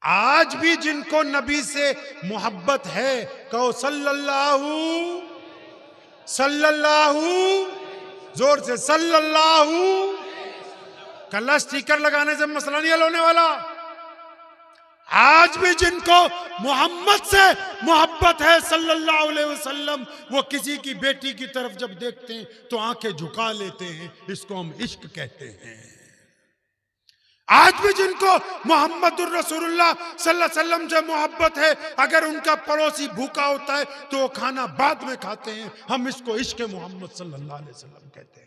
आज भी जिनको नबी से मोहब्बत है, कहो सल्लल्लाहु सल्लल्लाहु, जोर से सल्लल्लाहु। कल्ला स्टिकर लगाने से मसला नहीं हल होने वाला। आज भी जिनको मोहम्मद से मोहब्बत है सल्लल्लाहु अलैहि वसल्लम, वो किसी की बेटी की तरफ जब देखते हैं तो आंखें झुका लेते हैं। इसको हम इश्क कहते हैं। आज भी जिनको मोहम्मदुर रसूलुल्लाह सल्लल्लाहु अलैहि वसल्लम से मोहब्बत है, अगर उनका पड़ोसी भूखा होता है तो वो खाना बाद में खाते हैं। हम इसको इश्क मोहम्मद सल्लल्लाहु अलैहि वसल्लम कहते हैं।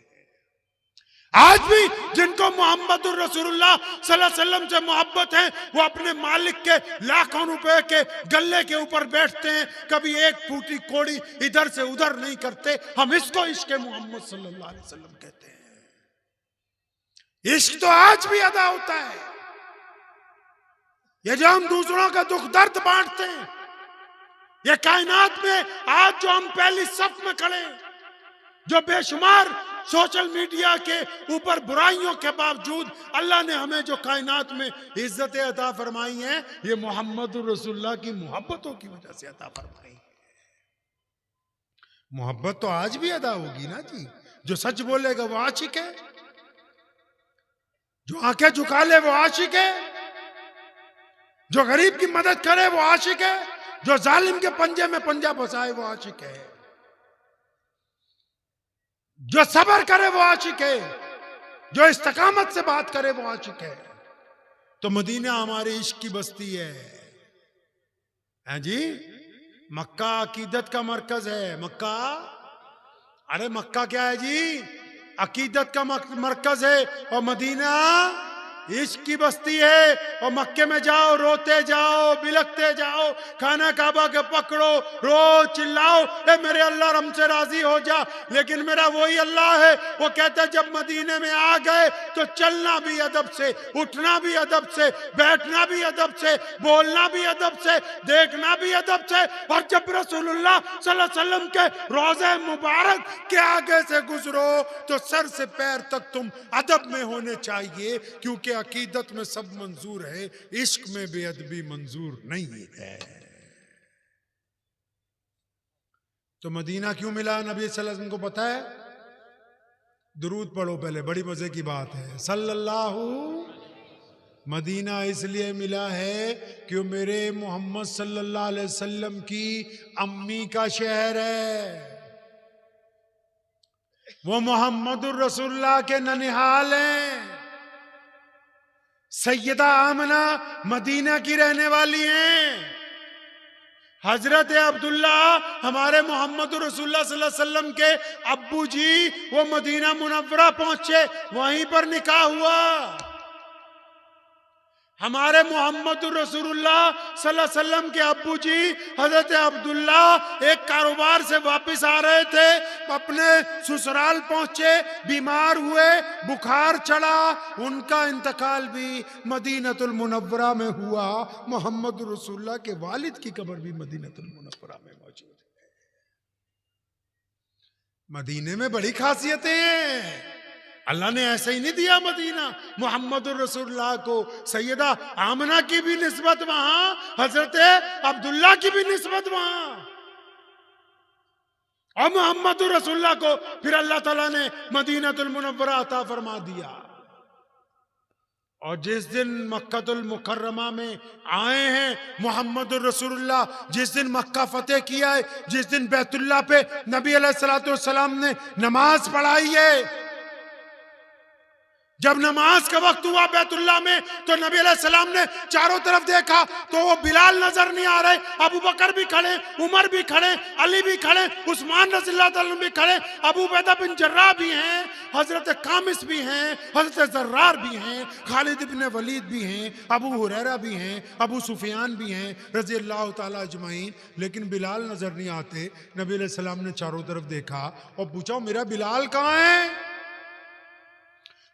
आज भी जिनको मोहम्मदुर रसूलुल्लाह सल्लल्लाहु अलैहि वसल्लम से मोहब्बत है, वो अपने मालिक के लाखों रुपए के गल्ले के ऊपर बैठते हैं, कभी एक फूटी कोड़ी इधर से उधर नहीं करते। हम इसको इश्क मोहम्मद सल्लल्लाहु अलैहि वसल्लम कहते हैं। इश्क तो आज भी अदा होता है। ये जो हम दूसरों का दुख दर्द बांटते हैं, ये कायनात में आज जो हम पहली सफ में खड़े, जो बेशुमार सोशल मीडिया के ऊपर बुराइयों के बावजूद अल्लाह ने हमें जो कायनात में इज्जतें अता फरमाई हैं, ये मोहम्मद रसूलुल्लाह की मोहब्बतों की वजह से अता फरमाई है। मोहब्बत तो आज भी अदा होगी ना जी। जो सच बोलेगा वो आशिक है, जो आंखें झुका ले वो आशिक है, जो गरीब की मदद करे वो आशिक है, जो जालिम के पंजे में पंजा फंसाए वो आशिक है, जो सब्र करे वो आशिक है, जो इस्तकामत से बात करे वो आशिक है। तो मदीना हमारे इश्क की बस्ती है जी। मक्का अकीदत का मरकज है। मक्का, अरे मक्का क्या है जी? अकीदत का मरकज है। और मदीना इश्क की बस्ती है। और मक्के में जाओ, रोते जाओ, बिलखते जाओ, खाना काबा के पकड़ो, रो चिल्लाओ, ए मेरे अल्लाह हमसे राजी हो जा। लेकिन मेरा वही अल्लाह है, वो कहता है जब मदीने में आ गए तो चलना भी अदब से, उठना भी अदब से, बैठना भी अदब से, बोलना भी अदब से, देखना भी अदब से। और जब रसूलुल्लाह सल्लल्लाहु अलैहि वसल्लम के रोज़े मुबारक के आगे से गुजरो तो सर से पैर तक तुम अदब में होने चाहिए, क्योंकि अकीदत में सब मंजूर है, इश्क में बेअदबी मंजूर नहीं है। तो मदीना क्यों मिला नबी सल्लल्लाहु अलैहि वसल्लम को पता है? दुरूद पढ़ो पहले, बड़ी मजे की बात है। सल्लल्लाहु, मदीना इसलिए मिला है कि वो मेरे मोहम्मद सल्लल्लाहु अलैहि वसल्लम की अम्मी का शहर है। वो मोहम्मदुर रसूलुल्लाह के ननिहाल हैं। सैयदा आमना मदीना की रहने वाली हैं। हजरत अब्दुल्ला हमारे मोहम्मद रसूलुल्लाह सल्लल्लाहु अलैहि वसल्लम के अब्बू जी, वो मदीना मुनव्वरा पहुंचे, वहीं पर निकाह हुआ। हमारे मोहम्मद रसूलुल्लाह सल्लल्लाहु अलैहि वसल्लम के अब्बू जी हजरत अब्दुल्ला एक कारोबार से वापस आ रहे थे, अपने ससुराल पहुंचे, बीमार हुए, बुखार चढ़ा, उनका इंतकाल भी मदीनतुल मुनव्वरा में हुआ। मोहम्मद रसूलुल्लाह के वालिद की कब्र भी मदीनतुल मुनव्वरा में मौजूद है। मदीने में बड़ी खासियतें हैं। अल्लाह ने ऐसे ही नहीं दिया मदीना मोहम्मद रसूलुल्लाह को। सैयदा आमना की भी निस्बत वहां, हजरत अब्दुल्ला की भी निस्बत वहां, और मोहम्मद रसूलुल्लाह को फिर अल्लाह ताला ने मदीनतुल मुनव्वरा अता फरमा दिया। और जिस दिन मक्कातुल मुकर्रमा में आए हैं मोहम्मद रसूलुल्लाह, जिस दिन मक्का फतेह किया है, जिस दिन बैतुल्लाह पे नबी अलैहिस्सलातु वस्सलाम ने नमाज पढ़ाई है, जब नमाज का वक्त हुआ बैतुल्लाह में, तो नबी अलैहिस्सलाम ने चारों तरफ देखा तो वो बिलाल नजर नहीं आ रहे, अबू बकर भी खड़े, उमर भी खड़े, अली भी खड़े, उस्मान रज़ियल्लाहु ताला भी खड़े, अबू उबैदा बिन जर्राह भी हैं, हजरत कामिस भी हैं, हजरत जर्रार भी हैं, खालिद इब्न वलीद भी हैं, अबू हुरैरा भी हैं, अबू सुफियान भी हैं रज़ियल्लाहु ताला अजमईन। लेकिन बिलाल नजर नहीं आते। नबी अलैहिस्सलाम ने चारों तरफ देखा और पूछा मेरा बिलाल कहाँ है?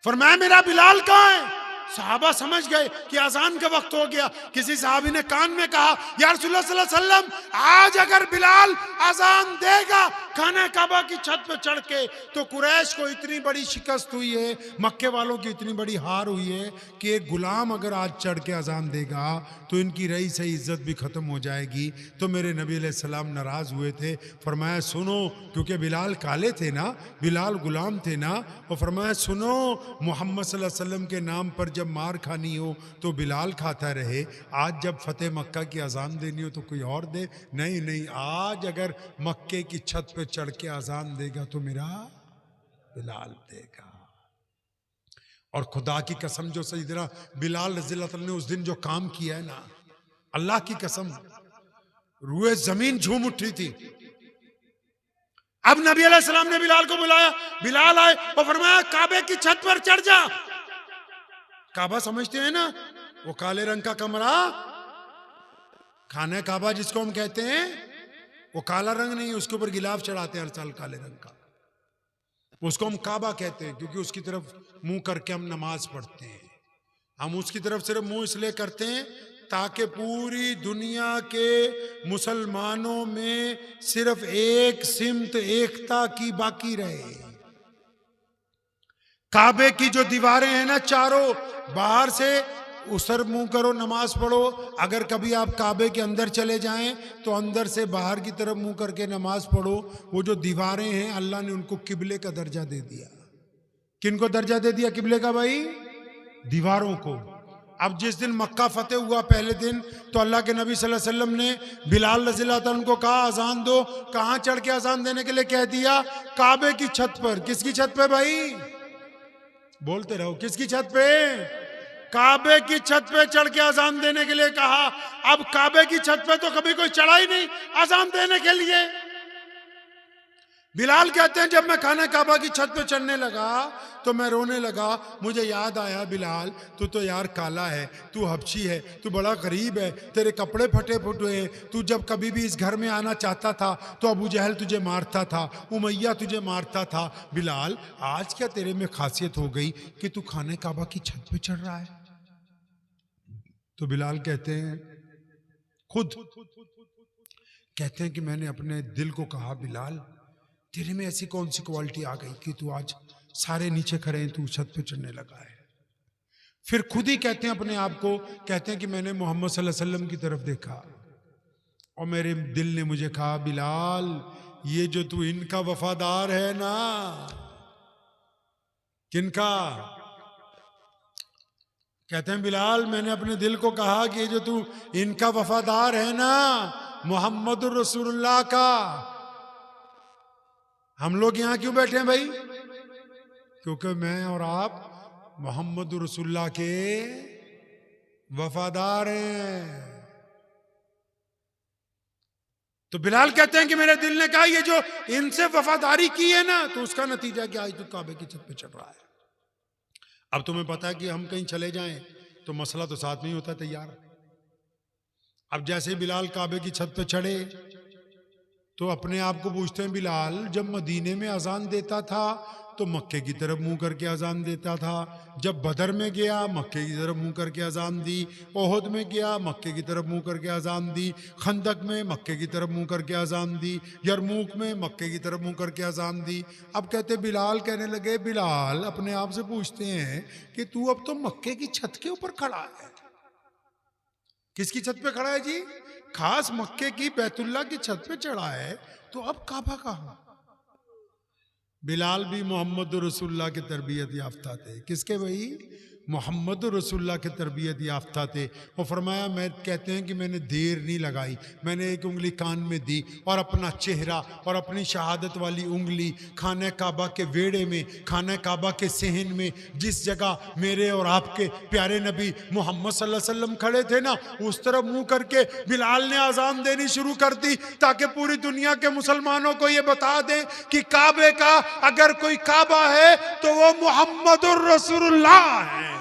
फरमाया मेरा बिलाल कहाँ है? सहाबा समझ गए कि अजान का वक्त हो गया। किसी सहाबी ने कान में कहा, या रसूलुल्लाह सल्लल्लाहु अलैहि वसल्लम, आज अगर बिलाल अजान देगा खाना काबा की छत पे चढ़ के, तो कुरैश को इतनी बड़ी शिकस्त हुई है, मक्के वालों की इतनी बड़ी हार हुई है कि एक गुलाम अगर आज चढ़ के अजान देगा तो इनकी रही सही इज्जत भी खत्म हो जाएगी। तो मेरे नबी अलैहिस्सलाम नाराज हुए थे। फरमाया सुनो, क्योंकि बिलाल काले थे ना, बिलाल गुलाम थे ना, और फरमाया सुनो, मोहम्मद सल्लल्लाहु अलैहि वसल्लम के नाम पर जब मार खानी हो तो बिलाल खाता रहे, आज जब फतेह मक्का की अजान देनी हो तो कोई और दे। नहीं नहीं, आज अगर मक्के की छत पे चढ़ के अजान देगा तो मेरा बिलाल देगा। और खुदा की कसम, जो सैयदना बिलाल रज़ियल्लाहु अन्हु ने उस दिन जो काम किया है ना, अल्लाह की कसम, रूए जमीन झूम उठी थी। अब नबी अलैहिस्सलाम ने बिलाल को बुलाया, बिलाल आए और फरमाया काबे की छत पर चढ़ जा। काबा समझते हैं ना, वो काले रंग का कमरा, खाना काबा जिसको हम कहते हैं, वो काला रंग नहीं, उसके ऊपर गिलाफ चढ़ाते हैं हर साल काले रंग का, उसको हम काबा कहते हैं, क्योंकि उसकी तरफ मुंह करके हम नमाज पढ़ते हैं। हम उसकी तरफ सिर्फ मुंह इसलिए करते हैं ताकि पूरी दुनिया के मुसलमानों में सिर्फ एक सिमत एकता की बाकी रहे। काबे की जो दीवारें हैं ना चारों, बाहर से उसर मुंह करो, नमाज पढ़ो। अगर कभी आप काबे के अंदर चले जाएं तो अंदर से बाहर की तरफ मुंह करके नमाज पढ़ो। वो जो दीवारें हैं अल्लाह ने उनको किबले का दर्जा दे दिया। किनको दर्जा दे दिया किबले का भाई? दीवारों को। अब जिस दिन मक्का फतेह हुआ पहले दिन, तो अल्लाह के नबी सल्लल्लाहु अलैहि वसल्लम ने बिलाल रज़ियल्लाहु अन्हु को कहा अजान दो। कहां चढ़ के अजान देने के लिए कह दिया? काबे की छत पर। किसकी छत पे भाई? बोलते रहो, किसकी छत पे? काबे की छत पे चढ़ के अजान देने के लिए कहा। अब काबे की छत पे तो कभी कोई चढ़ा ही नहीं अजान देने के लिए। बिलाल कहते हैं जब मैं खाना काबा की छत पे चढ़ने लगा तो मैं रोने लगा। मुझे याद आया, बिलाल तू तो यार काला है, तू हबशी है, तू बड़ा गरीब है, तेरे कपड़े फटे फुटे हैं, तू जब कभी भी इस घर में आना चाहता था तो अबू जहल तुझे मारता था, उमैया तुझे मारता था। बिलाल आज क्या तेरे में खासियत हो गई कि तू खाने काबा की छत पे चढ़ रहा है? तो बिलाल कहते हैं, खुद कहते हैं कि मैंने अपने दिल को कहा, बिलाल तेरे में ऐसी कौन सी क्वालिटी आ गई कि तू आज सारे नीचे खड़े हैं, तू छत पे चढ़ने लगा है। फिर खुद ही कहते हैं अपने आप को, कहते हैं कि मैंने मोहम्मद सल्लल्लाहु अलैहि वसल्लम की तरफ देखा और मेरे दिल ने मुझे कहा, बिलाल ये जो तू इनका वफादार है ना, किनका? कहते हैं बिलाल मैंने अपने दिल को कहा कि जो तू इनका वफादार है ना, मोहम्मद रसूलुल्लाह का। हम लोग यहां क्यों बैठे हैं भाई? क्योंकि मैं और आप मोहम्मद रसूलुल्लाह के वफादार हैं। तो बिलाल कहते हैं कि मेरे दिल ने कहा ये जो इनसे वफादारी की है ना, तो उसका नतीजा क्या, आज तू काबे की छत पे चढ़ रहा है। अब तुम्हें पता है कि हम कहीं चले जाएं तो मसला तो साथ में ही होता तैयार। अब जैसे बिलाल काबे की छत पे चढ़े तो अपने आप को पूछते हैं, बिलाल जब मदीने में अजान देता था तो मक्के की तरफ मुंह करके अजान देता था, जब बदर में गया मक्के की तरफ मुंह करके अजान दी, ओहद में गया मक्के की तरफ मुंह करके अजान दी, खंदक में मक्के की तरफ मुंह करके अजान दी, यरमूक में मक्के की तरफ मुंह करके अजान दी। अब कहते बिलाल कहने लगे, बिलाल अपने आप से पूछते हैं कि तू अब तो मक्के की छत के ऊपर खड़ा है। किसकी छत पे खड़ा है जी? खास मक्के की बैतुल्लाह की छत पे चढ़ा है, तो अब काबा कहां? बिलाल भी मोहम्मद रसूलुल्लाह के तरबियत याफ्ता थे। किसके भाई? मोहम्मद रसूलुल्लाह के तरबियत याफ्ता थे। और फरमाया, मैं कहते हैं कि मैंने देर नहीं लगाई, मैंने एक उंगली कान में दी और अपना चेहरा और अपनी शहादत वाली उंगली खाने काबा के वेड़े में, खाने काबा के सहन में, जिस जगह मेरे और आपके प्यारे नबी मोहम्मद सल्लल्लाहु अलैहि वसल्लम खड़े थे ना, उस तरफ मुंह करके बिलाल ने अजान देनी शुरू कर दी, ताकि पूरी दुनिया के मुसलमानों को ये बता दें कि काबे का अगर कोई काबा है तो वो मोहम्मद रसूलुल्लाह है।